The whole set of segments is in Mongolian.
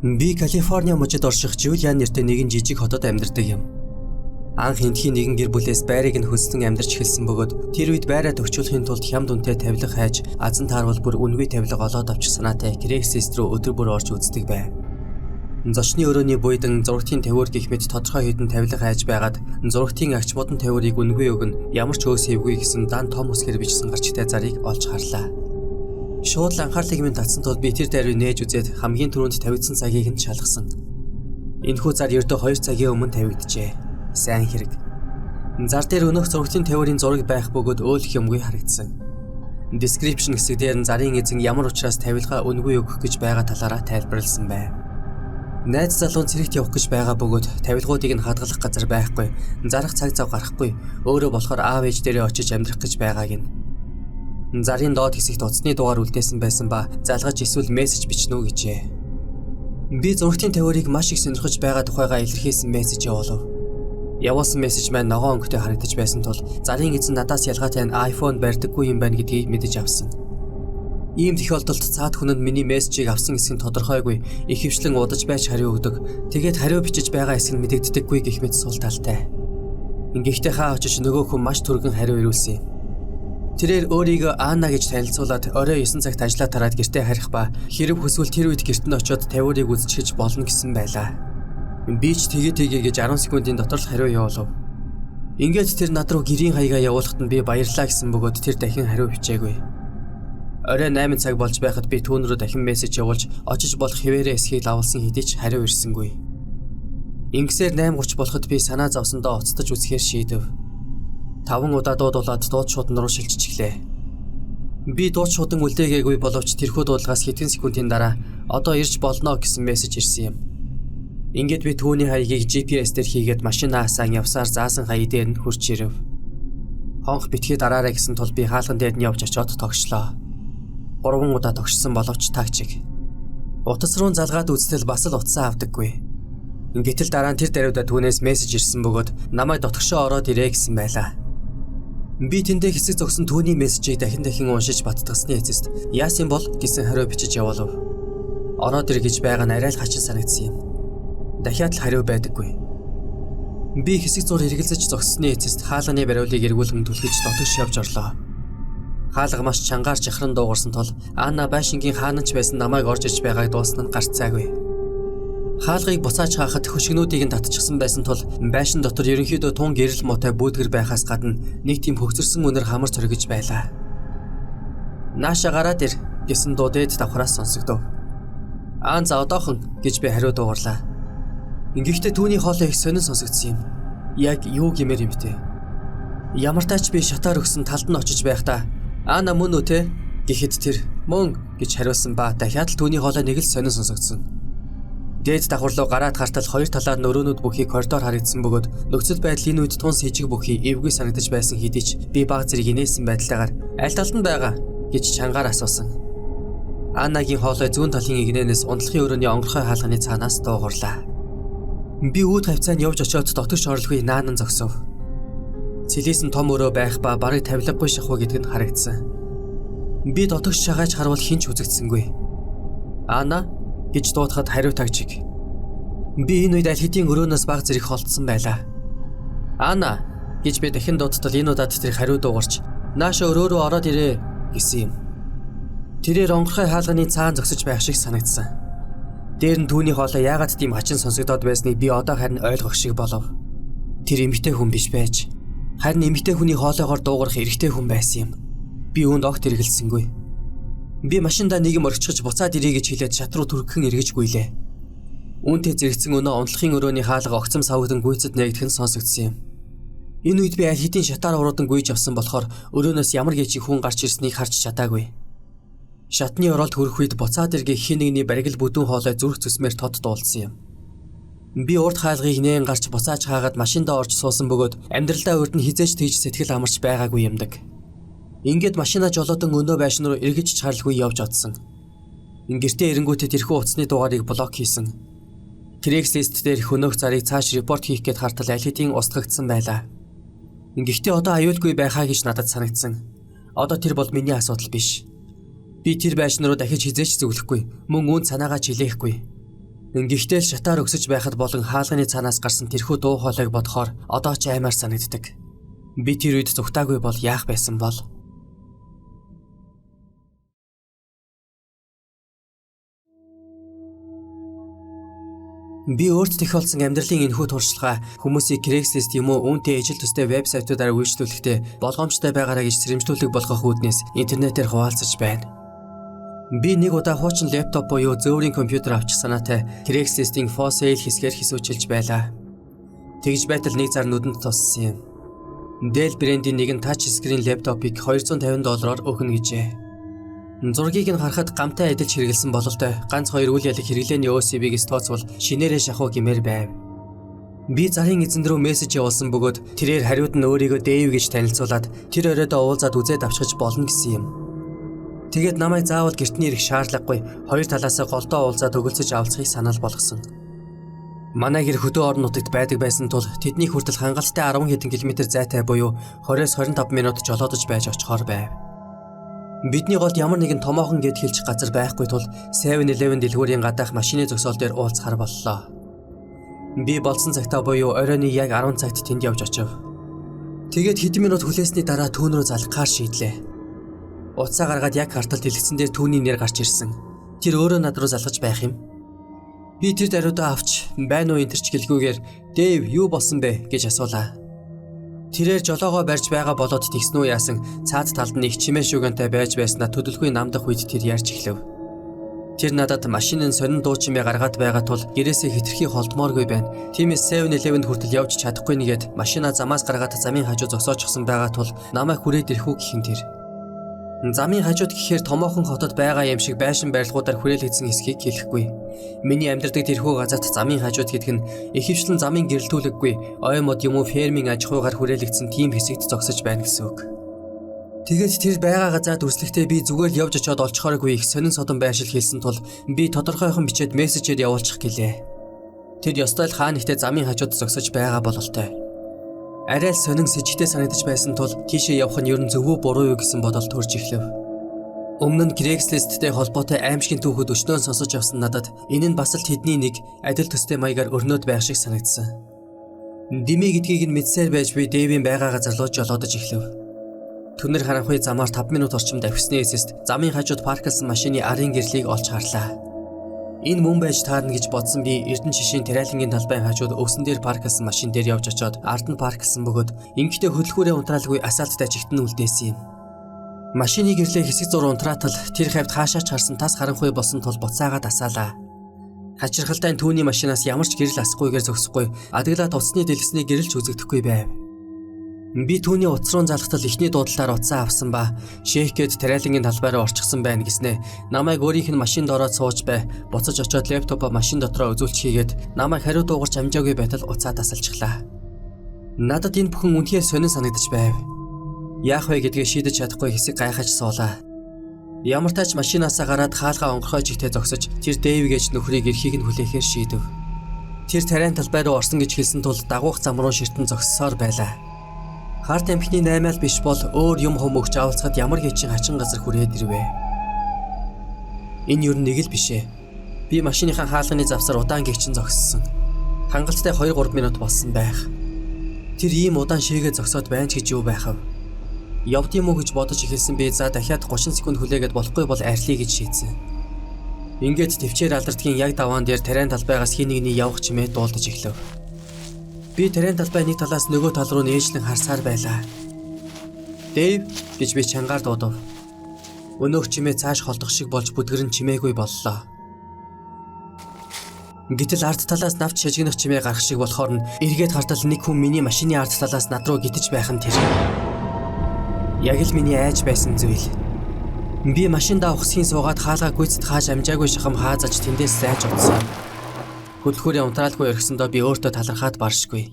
Би Калифорни мужид орших Жулиан нэртэй нэгэн жижиг хотод амьдардаг юм. Анх эндхийн нэгэн гэр бүлээс байрыг нь хөссөн амьдарч эхэлсэн бөгөөд тэр үед байраа төгчүүлэхийн тулд хямд үнэтэй тавилга хайж азан таарвал бүр үнэгүй тавилга олоод авчих санаатай Craigslist рүү өдөр бүр орж үздэг байв. Зочны өрөөний буйдан зурагтын тавиур гэх мэт тодорхой хэдэн тавилга хайж байгаад зурагтын агч модон тавиурыг үнэгүй өгнө ямар ч өөс хэвгүй гэсэн дан том үсгээр бичсэн гарчтай зарыг олж харлаа. Шууд л анхаарлыг минь татсан тул би тэр даруй нээж үзээд хамгийн түрүүнд тавигдсан цагийг нь шалгасан. Энэхүү зар ердөө 2 цагийн өмнө тавигджээ. Сайн хэрэг. Зар дээр өнөөх зурагтын тавиурын зураг байх бөгөөд өөлөх юмгүй харагдсан. Description хэсэг дээр нь зарын эзэн ямар учраас тавилгаа үнэгүй өгөх гэж байгаа талаараа тайлбарлсан байв. Найз залуу цэрэгт явах гэж байгаа бөгөөд тавилгуудыг нь хадгалах газар байхгүй, зарах цаг зав гарахгүй, өөрөө болохоор аав ээж дээрээ очиж амьдрах гэж байгааг нь. Зарын доод хэсэгт утасны дугаар үлдээсэн байсан ба залгаж эсвэл мессеж бичнэ үү гэжээ. Би зурагтын тавиурыг маш их сонирхож байгаа тухайгаа илэрхийлсэн мессеж явуулав. Явуулсан мессеж маань ногоон өнгөтэй харагдаж байсан тул зарын эзэн надаас ялгаатай нь iPhone барьдаггүй юм байна гэдгийг мэдэж авсан. Ийм тохиолдолд цаад хүн нь миний мессежийг авсан хэсэг нь тодорхойгүй, их хвшлэн удаж байж хариу өгдөг. Тэгээд хариу бичиж байгаа хэсэг нь мэдэгддэггүй гэх мэт сул талтай. Ингэхдээ хаа очиж нөгөө хүн маш түргэн хариу ирүүлсэн юм. Тэрээр өөрийгөө Анна гэж танилцуулаад орой 9 цагт ажлаа тараад гэртээ харих ба хэрэг хүсвэл тэр үед гэрт нь очиод тавиурыг үзчихэж болно гэсэн байлаа. Би ч тэгээ гэж 10 секундын дотор л хариу явуулав. Ингээд тэр над руу гэрийн хаягаа явуулахад нь би баярлаа гэсэн бөгөөд тэр дахин хариу бичээгүй. Орой 8 цаг болж байхад би түүн рүү дахин мессеж явуулж очиж болох хэвээрээ эсхийг лавлсан хэдий ч хариу ирсэнгүй. Ингэсээр 8:30 болоход би санаа зовсондоо уцтаж үзэхээр шийдэв. 5 удаа дуудуулаад дууд шуудан руу шилжиж эхлэв. Би дууд шуудан үлдээгээгүй боловч тэрхүү дуудлагаас хэдэн секундын дараа одоо ирж болно гэсэн мессеж ирсэн юм. Ингээд би түүний хаягийг GPS дээр хийгээд машинаасаа явсаар заасан хаяг дээр нь хурж ирэв. Хонх битгий дараарай гэсэн тул би хаалган дээр нь явж очиод тогшлоо. 3 удаа тогшсон боловч тагчиг. Утас руу залгаад үзтэл бас л утсаа авдаггүй. Ингээд л дараа нь тэр даруйда түүнээс мессеж ирсэн бөгөөд намайг дотгошоо ороод ирээ гэсэн байлаа. Би тэндээ хэсэг зогсон түүний мессежийг дахин уншиж баттгасны эцэст яасан бол гэсэн хариу бичиж явуулав. Ороод ир гэж байгаа нь арай л хачин санагдсан юм. Дахиад л хариу байдаггүй. Би хэсэг зур хэрэгэлзэж зогссны эцэст хаалганы бариулыг эргүүлэн түлхэж дотогш явж орлоо. Хаалга маш чангаар жахран дуугарсан тул Анна байшингийн хаанч байсан намайг орж иж байгааг дуусна нь гарцаагүй. Хаалгыг буцааж хаахад хөшгнүүдийг нь татчихсан байсан тул байшин дотор ерөнхийдөө тун гэрэл муутай бүүдгэр байхаас гадна нэг тийм хөгцөрсөн үнэр хамар цоргиж байлаа. Нааша гараад ир гэсэн дуу дээд давхраас сонсогдов. Аан за одоохон гэж би хариу дуугарлаа. Ингэхдээ түүний хоолой их сонин сонсогдсон юм. Яг юу гэмээр юм бэ? Ямар тач би шатаар өгсөн талд нь очиж байхдаа Аана мөн үү те гэхэд тэр мөн гэж хариулсан ба дахиад л түүний хоолой нэг л сонин сонсогдсон. Дээд давхар руу гараад хартал хоёр талаар нөрөөнүүд бүхий коридор харагдсан бөгөөд нөхцөл байдал энэ үед тун сэжиг бүхий эвгүй санагдаж байсан хэдий ч би баг зэрэг инээсэн байдалтайгаар аль талд нь байгаа гэж чангаар асуусан. Аннагийн хоолой зүүн талын игнэнээс унтлахын өрөөний онгорхой хаалганы цаанаас дуугарлаа. Би үүд хавцаанд явж очиод дотогш орлогүй наанан зогсов. Цэлээсэн том өрөө байх ба барыг тавилгагүй шахуу гэдг нь харагдсан. Би дотогш шагааж харвал хинч үзэгдсэнгүй. Анна гэж дуудахад хариу тагчиг. Би энэ үед аль хэдийн өрөөнөөс баг зэрэг холдсон байлаа. Анна гэж би дахин дуудтал энэ удаад тэр хариу дуугарч нааша өрөө рүү ороод ирээ гэсэн юм. Тэрээр онгорхой хаалганы цаан зогсож байх шиг санагдсан. Дээр нь түүний хоолой яагаад тийм хачин сонсогдоод байсныг би одоо харин ойлгох шиг болов. Тэр эмэгтэй хүн биш байж харин эмэгтэй хүний хоолойгоор дуугарах эрэгтэй хүн байсан юм. Би үүнд огт эргэлсэнгүй. Би машиндаа нэгэн орчихж буцаад ирээ гэж хэлээд шат руу түргхэн эргэж гүйлээ. Үүнтэй зэрэгцэн өнөө унтлахын өрөөний хаалга огцом савгдан гүйцэд нэгдэх нь сонсогдсон юм. Энэ үед би аль хэдийн шатаар уруудан гүйж авсан болохоор өрөөнөөс ямар гэчиг хүн гарч ирснийг харж чадаагүй. Шатны оролт хүрэх үед буцаад иргэх хин нэгний баригл бүдүүн хоолой зүрх зүсмээр тод дуулсан юм. Би урд хаалгыг нээн гарч буцааж хаагаад машиндаа орж суусан бөгөөд амьдралдаа урд нь хизээж тэгж сэтгэл амарч байгаагүй юмдаг. Ингээд машинаа жолоодон өнөө байшин руу эргэж чарлгүй явж одсон. Гэртээ эренгүүтээ тэрхүү утасны дугаарыг блок хийсэн. Craigslist дээр хөнөөх зарыг цааш репорт хийх гээд хартал аль хэдийн устгагдсан байлаа. Гэхдээ одоо аюулгүй байхаа гэж надад санагдсан. Одоо тэр бол миний асуудал биш. Би тэр байшин руу дахиж хизээч зөвлөхгүй, мөн үүнд санаагаа чилээхгүй. Гэхдээ л шатаар өксөж байхад болон хаалганы цаанаас гарсан тэрхүү дуу хоолойг бодохоор одоо ч аймаар санагддаг. Би тэр үед зүгтаагүй бол яах байсан бол? Би өөрт тохиолдсон амьдралын энэхүү туршлагаа хүмүүсийг Craigslist юм уу үүнтэй ижил төстэй вебсайтуудаар үйлчлүүлэхдээ болгоомжтой байгаараа гэж сэрэмжлүүлэг болгох үүднээс интернетээр хуваалцаж байна. Би нэг удаа хуучин лэптоп буюу зөөврийн компьютер авчих санаатай Craigslist-ийн for sale хэсгээр хэсүүчилж байлаа. Тэгж байтал нэг зар нүдэнд туссан юм. Dell брендийн нэгэн тач скрин лэптопыг $250 өгнө гэжээ. Зургийг нь харахад гамтай адилж хэрэгэлсэн бололтой ганц хоёр үйл ялэг хэрэглээний OCB-гээс тооцвол шинээрээ шахуу гэмээр байв. Би зарын эзэн рүү мессеж явуулсан бөгөөд тэрээр хариуд нь өөрийгөө Дэйв гэж танилцуулаад тэр оройдоо уулзаад үзээд авчиж болно гэсэн юм. Тэгээд намайг заавал гэртний ирэх шаардлагагүй хоёр талаасаа голдоо уулзаад өгөлцөж авалцахыг санал болгосон. Манай гэр хөдөө орон нутагт байдаг байсан тул тэдний хүртэл хангалттай 10 хэдэн километр зайтай буюу 20-25 минут жолоодож байж очихоор байв. Бидний голд ямар нэгэн томоохон гэд хэлчих газар байхгүй тул 7-Eleven дэлгүүрийн гадаах машины зогсоол дээр уулзахаар боллоо. Би болсон цагтаа буюу оройны яг 10 цагт тэнд явж очив. Тэгээд хэдэн минут хүлээсний дараа түүн рүү залхахаар шийдлээ. Утсаа гаргаад яг карталд дэлгэсэн дээр түүний нэр гарч ирсэн. Тэр өөрөө над руу залгаж байх юм. Би тэр даруйдаа авч байна уу энэ ч гэлгүйгээр Дэйв юу болсон бэ гэж асуулаа. Тэрээр жолоогоо барьж байгаа болоод тэгсэн үү яасан цаад талд нь их чимээ шүгэнтэй байж байснаа төдөлгүй намдах үед тэр ярьж эхлэв. Тэр надад машинын сонин дуу чимээ гаргаад байгаа тул гэрээсээ хитрхи холдмооргүй байна. Тиймээс 7-Eleven хүртэл явж чадахгүй нэгэд машинаа замаас гаргаад замын хажуу зогсоочихсан байгаа тул намайг хүрээд ирэх үү гэхин тэр. Замын хажууд гэхээр томоохон хотод байгаа юм шиг байшин барилгуудаар хүрээлэгдсэн хэсгийг хэлэхгүй. Миний амьдардаг тэрхүү газарт замын хажууд гэдэг нь ихэвчлэн замын гэрэлтүүлэггүй ой мод юм уу фермийн аж ахуйгаар хүрээлэгдсэн тийм хэсэгт зогсож байна гэсэн үг. Тэгээд тэр байгаа газарт үрслэхдээ би зүгээр явж очиод олцохооргүй их сонин содон байршил хэлсэн тул би тодорхойхон бичээд мессежээр явуулчих гэлээ. Тэр ёстой л хаа нэгтээ замын хажууд зогсож байгаа бололтой. Арай л сонин сэжигтэй санагдаж байсан тул тийшээ явах нь ер нь зөв үү буруу юу гэсэн бодол төрж эхлэв. Өмнө нь Craigslist-тэй холбоотой аимшигын түүхүүд өчнөө сонсож явсан надад энэ нь бас л тэдний нэг адил төстэй маягаар өрнөд байх шиг санагдсан. Дими гэдгийг нь мэдсээр байж би Дэйвийн байгаа газар руу жолоодож эхлэв. Түнэр харанхуй замаар 5 минут орчим давхисны эсэст замын хажууд парклсан машины арын гэрлийг олж харлаа. Энэ мөн байж таарна гэж бодсон би Эрдэнэ шишийн Тариалангийн талбайн хажууд өвсөн дээр парклсан машин дээр явж очиод ард нь парклсан бөгөөд ингэхдээ хөдөлгүүрээ унтраалгүй асфальттай чигтэн үлдээсэн юм. Машины гэрлээ хэсэг зур унтраатал тэр хавьд хаашаач харсан тас харанхуй болсон тул буцаагаад асаалаа. Хачирхалтай түүний машинаас ямар ч гэрэл асахгүйгээр зогсохгүй адаглаад уцсны дэлгэсний гэрэлч үзэгдэхгүй байв. Би түүний утас руу залхтал ихний дуудалтаар уцаа авсан ба шейхэд Тариалангийн талбайраа орчихсон байна гэснээ намайг өөрийнх нь машинд ороод сууж бай буцаж очиод лэптопоо машин дотроо үзүүлчихийгээд намайг хариу дуугарч амжаагүй байтал уцаа тасалчихлаа. Надад энэ бүхэн үнэхээр сонин санагдаж байв. Яах вэ гэдгээ шийдэж чадахгүй хэсэг гайхаж суулаа. Ямар тач машинаасаа гараад хаалгаа онгорхой жигтэй зогсож тэр Дэйв гэж нөхрийг эрхийг нь хүлээхээр шийдэв. Тэр Тариан талбай руу орсон гэж хэлсэн тул дагуух зам руу ширтэн зогссоор байлаа. Харт амхны 8-аал биш бол өөр юм хөмөгч авалцахад ямар хэчин хачин газар хүрээд ирвэ. Энэ юу нэг л бишээ. Би машиныхаа хаалганы завсар удаан гихчин зогссон. Хангалттай 2-3 минут болсон байх. Тэр ийм удаан шийгээ зогсоод байна ч гэж юу байх вэ? Явд юм уу гэж бодож эхэлсэн би за дахиад 30 секунд хүлээгээд болохгүй бол арилъя гэж шийдсэн. Ингээд төвчээр алдардгийн яг даваан дээр Тариан талбайгаас хин нэгний явах чимээ дуулдаж эхлэв. Би Тариан талбай нэг талаас нөгөө тал руу нээжлэн харсаар байлаа. Дэйв гэж би чангаар дуудав. Өнөөх чимээ цааш холдох шиг болж бүдгэрэн чимээгүй боллоо. Гэтэл ард талаас навч шажигнах чимээ гарах шиг болохоор нь эргээд хартал нэг хүн миний машины ард талаас над руу гитэж байх нь тэр. Яг л миний айж байсан зүйл. Би машиндаа ухсхийн суугаад хаалгаа гүйцэд хааж амжаагүй шахам хаазаж тэндээс зайж утсан. Хөдөлгүүрээ унтраалгүй өргөсөндөө би өөртөө талархаад баршгүй.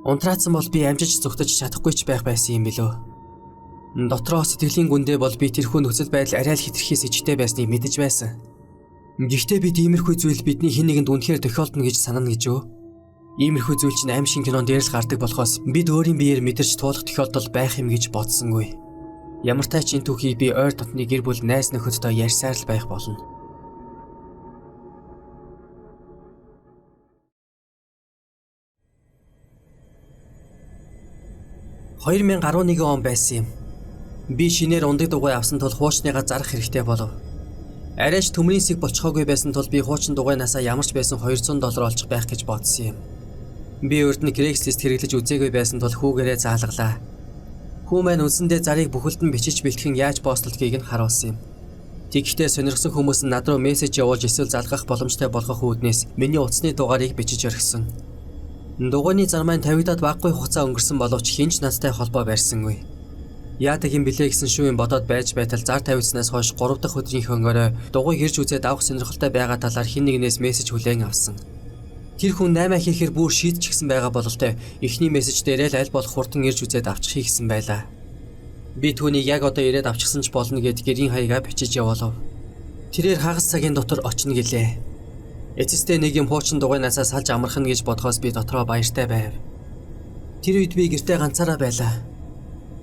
Унтраацсан бол би амжиж зүгтэж чадахгүй ч байх байсан юм билүү. Дотроо сэтгэлийн гүндээ бол би тэрхүү нөхцөл байдал арай л хитрхи сэжигтэй байсныг мэдэж байсан. Гэхдээ бид иймэрхүү зүйл бидний хэн нэгэнд үнэхээр тохиолдно гэж санана гэж үү? Иймэрхүү зүйл чинь аим шиг кинон дээр л гардаг болохоос бид өөрийн биеэр мэдэрч туулах тохиолдол байх юм гэж бодсонгүй. Ямар тач энэ түүхийг би ойр дотны гэр бүл найз нөхөдтэй ярьсаар л байх болно. 2011 он байсан юм. Би шинээр ундаг дугуй авсан тул хуучныгаа зарах хэрэгтэй болов. Арайч төмрийн сэг болчихоогүй байсан тул би хуучин дугуйнаасаа ямарч байсан $200 олчих байх гэж бодсон юм. Би урд нь Craigslist хэрэглэж үзээгүй байсан тул хүүгээрээ заалгалаа. Хүү маань үндсэндээ зарыг бүхэлдэн бичиж бэлтгэн яаж постлдгийг нь харуулсан юм. Тэгэхдээ сонирхсан хүмүүс нь над руу мессеж явуулж эсвэл залгах боломжтой болгох үүднээс миний утасны дугаарыг бичиж орхисон. Дугуйны зар маань тавигдаад баггүй хугацаа өнгөрсөн боловч хинч надтай холбоо барьсангүй. Яадаг юм билээ гэсэн шүүн бодоод байж байтал зар тавигдсанаас хойш 3 дахь өдрийн хөнгөрөө дугуй ирж үзээд авах сонирхолтой байгаа талаар хэн нэгнээс мессеж хүлээн авсан. Тэр хүн 8 хийхээр бүр шийдчихсэн байгаа бололтой эхний мессеж дээрээ л аль болох хурдан ирж үзээд авчихъя гэсэн байлаа. Би түүнийг яг одоо ирээд авчихсан ч болно гэд гэрийн хаягаа бичиж явуулав. Тэрээр хагас цагийн дотор очно гэлээ. Эцэстээ нэг юм хуучин дугуйнаасаа салж амархна гэж бодхоос би дотроо баяртай байв. Тэр үед би гэртээ ганцаараа байлаа.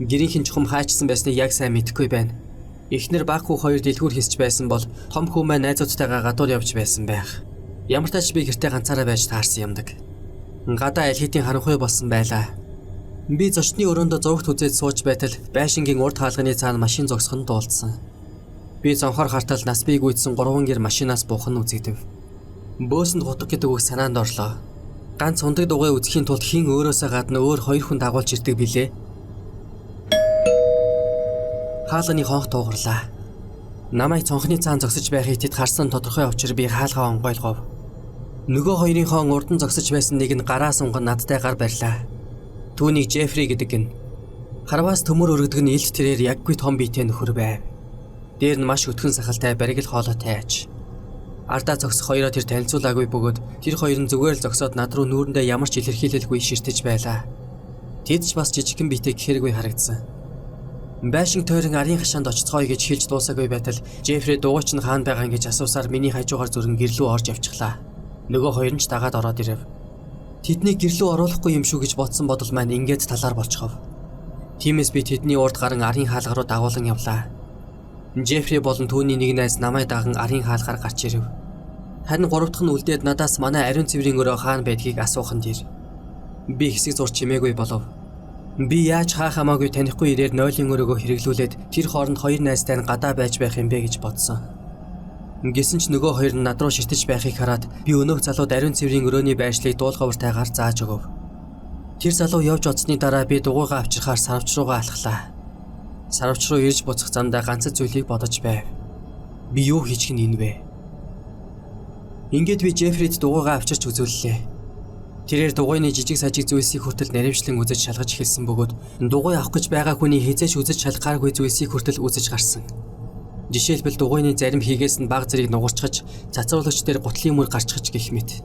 Гэрийнхэн чухам хаачсан байсныг яг сайн мэдэхгүй байна. Эхнэр баг хүү хоёр дэлгүүр хийсч байсан бол том хүү маань найзуудтайгаа гадуур явж байсан байх. Ямар ч тач би гэртээ ганцаараа байж таарсан юмдаг. Гадаа аль хэдийн харанхуй болсон байлаа. Би зочны өрөөндөө зурагт үзээд сууж байтал байшингийн урд хаалганы цаана машин зогсоход дуулсан. Би зонхоор хартал нас бийг үйдсэн 3 гэр машинаас буухан үзэгдэв. Бөөсөнд гутг гэдэг үг санаанд орлоо. Ганц ундаг дугуй үзэхийн тулд хин өөрөөсөө гадна өөр 2 хүн дагуулж ирдэг билээ. Хаалганы хонх туугарлаа. Намайг цонхны цаан зогсож байхыг тэд харсан тодорхой учраа би хаалгаа онгойлгов. Нөгөө хоёрын хон урдан зогсож байсан нэг нь гараа сунган надтай гар барьлаа. Түүнийг Жеффри гэдэг гин. Харваас төмөр өргөдөг нь илт тэрээр яггүй том биетэй нөхөр байв. Дээр нь маш өтгөн сахалтай баригл хоолойтой аж. Ардаа зогсох хоёроо тэр танилцуулаагүй бөгөөд тэр хоёр нь зүгээр л зогсоод над руу нүүрэндээ ямар ч илэрхийлэлгүй ширтэж байлаа. Тэд ч бас жижигхэн биетэй гэхэргүй харагдсан. Байшин тойрон арын хашаанд очицгоё гэж хэлж дуусаагүй байтал Жеффри дугуйч нь хаана байгаа гэж асуусаар миний хажуугаар зүрэн гэрлүү орж явчихлаа. Нөгөө хоёр нь ч дагаад ороод ирэв. Тэднийг гэрлүү оруулахгүй юм шүү гэж бодсон бодол маань ингээд талаар болчихов. Тиймээс би тэдний урд гарan арын хаалга руу дагуулan явлаа. Жеффри болон түүний нэг найз намайг даган арын хаалгаар гарч ирэв. Харин 3 дахь нь үлдээд надаас манай ариун цэврийн өрөө хаана байдгийг асуухан тэр. Би хэсэг зур чимээгүй болов. Би яаж хаа хамаагүй танихгүй ирээр нойлын өрөөгөө хэрэглүүлээд тэр хооронд хоёр найзтай нь гадаа байж байх юм бэ гэж бодсон. Гэсэн ч нөгөө хоёр нь над руу ширтэж байхыг хараад би өнөөх залууд ариун цэврийн өрөөний байршлыг дуулгавартайгаар зааж өгөв. Тэр залуу явж оцсны дараа би дугуйгаа авчирхаар сарвч руугаа алхлаа. Сарвч руу ирж буцах замдаа ганц зүйлийг бодож байв. Би юу хийчих нь энэ вэ? Ингээд би Жеффрид дугуйгаа авчирч үзүүллээ. Тэрээр дугуйны жижиг сажиг зүйлсийг хүртэл наривчлан үзэж шалгаж эхэлсэн бөгөөд дугуй авах гэж байгаа хүний хизээч үзэж шалгахааргүй зүйлсийг хүртэл үзэж гарсан. Жишээлбэл дугуйны зарим хийгээс нь баг зэрэг нугарчхаж, цацруулагч дээр гутлын мөр гарчхаж гэх мэт.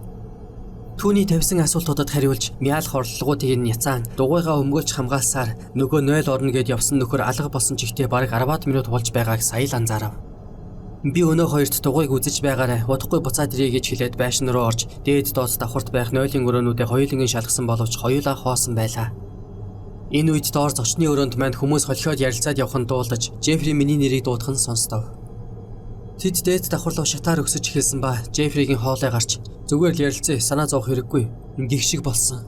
Түүний тавьсан асуултуудад хариулж, мяалх орлогоотыг нь яцаан дугуйгаа өмгөөлж хамгаалсаар нөгөө 0 орно гэд явсан нөхөр алга болсон чигтээ бараг 10 минут болж байгааг сая л анзаарав. Би өнөө хоёрт дугуйг үзэж байгаарай, удахгүй буцаад ирье гэж хэлээд байшин руу орж, дээд доод давхарт байх нойлын өрөөнүүдээ хоёулангийн шалгасан боловч хоёулаа хоосон байлаа. Энэ үед доор зочны өрөөнд маань хүмүүс холхиод ярилцаад явахын дуулдаж, Жеффри миний нэрийг дуудах нь сонстов. Тэд дээд давхар руу шатаар өксөж эхэлсэн ба Жеффригийн хоолой гарч, зүгээр л ярилцээ, санаа зовох хэрэггүй, гих шиг болсон.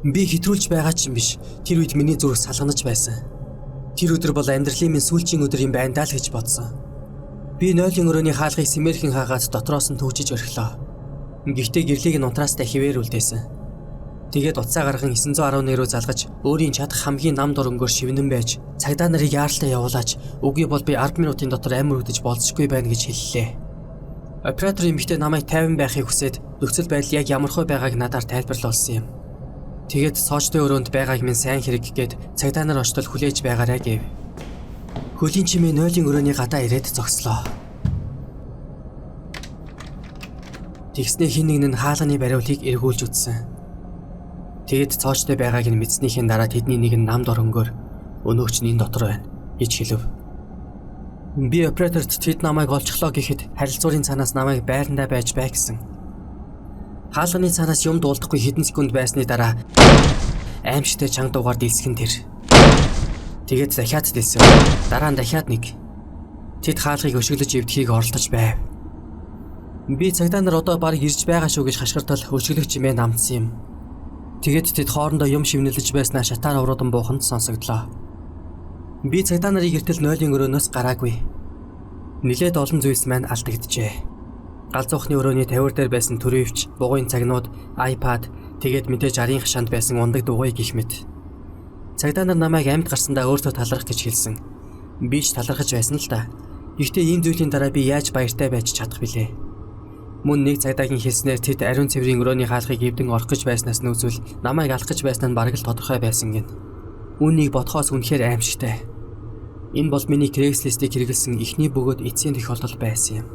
Би хэтрүүлж байгаа ч юм биш, тэр үед миний зүрх салганаж байсан. Тэр өдөр бол амьдралын минь сүүлчийн өдөр юм байна даа л гэж бодсон. Би нойлын өрөөний хаалгыг симэрхэн хаагаад дотроос нь төвчиж орхилоо. Гэхдээ гэрлийг нь унтраастай хിവэр үлдээсэн. Тэгээд утсаа гарган 911 руу залгаж, өөрийн чадах хамгийн нам дурангөөр шивнэн байж, цагдаа нарыг яаралтай явуулаач, үгүй бол би 10 минутын дотор амир үдэж болзошгүй байна гэж хэллээ. Оператор эмэгтэй намайг 50 байхыг хүсээд, нөхцөл байдал яг ямархуу байгааг надаар тайлбарлуулсан юм. Тэгээд соочтой өрөөнд байгааг минь сайн хэрэг гээд цагдаа нар очтол хүлээж байгаарай гэв. Хөлийн чимээ нойлын өрөөний гадаа ирээд зогслоо. Тэгснээ хин нэг нь хаалганы бариулыг эргүүлж үтсэн. Тэгэд цоочтой байгааг нь мэдснийхээ дараа тэдний нэг нь нам дөрөнгөөр өнөөч нь энэ дотор байна гэж хэлв. Би операторт тэд намайг олчихлоо гэхэд харилцааны цаанаас намайг байрандаа байж бай гэсэн. Хаалганы цаанаас юм дуулдахгүй хэдэн секунд байсны дараа аимшигтай чанга дуугаар дэлсгэн тэр. Тэгээд дахиад дэлсэн. Дараа нь дахиад нэг. Тэд хаалгыг өшөглөж эвдэхийг оролдож байв. Би цагдаа нар одоо баг ирж байгаа шүү гэж хашгиртал өшөглөх чимээ намдсан юм. Тэгээд тэд хоорондоо юм шивнэлж байснаа шатаар уруудан бууханд сонсогдлоо. Би цагдаа нарыг гэртэл нойлын өрөөнөөс гараагүй. Нилээд олон зүйлс маань алдагджээ. Галзуухны өрөөний тавиар дээр байсан төрөвч, бугуйн цагнууд, iPad, тэгээд мэдээж арын хашаанд байсан ундаг дугуй гэх мэт. Цагдаа нар намайг амьд гарсандаа өөртөө талархах гэж хэлсэн. Би ч талархаж байсан л да. Гэхдээ ийм зүйлийн дараа би яаж баяртай байж чадах билээ? Мөн нэг цагдаагийн хэлснээр тэд ариун цэврийн өрөөний хаалхыг эвдэн орох гэж байснаас нь үзвэл намайг алах гэж байсан нь бараг л тодорхой байсан гин. Үүнийг бодхоос үнэхээр аимшигтай. Энэ бол миний Craigslist-ийг хэрэгэлсэн эхний бөгөөд эцсийн тохиолдол байсан юм.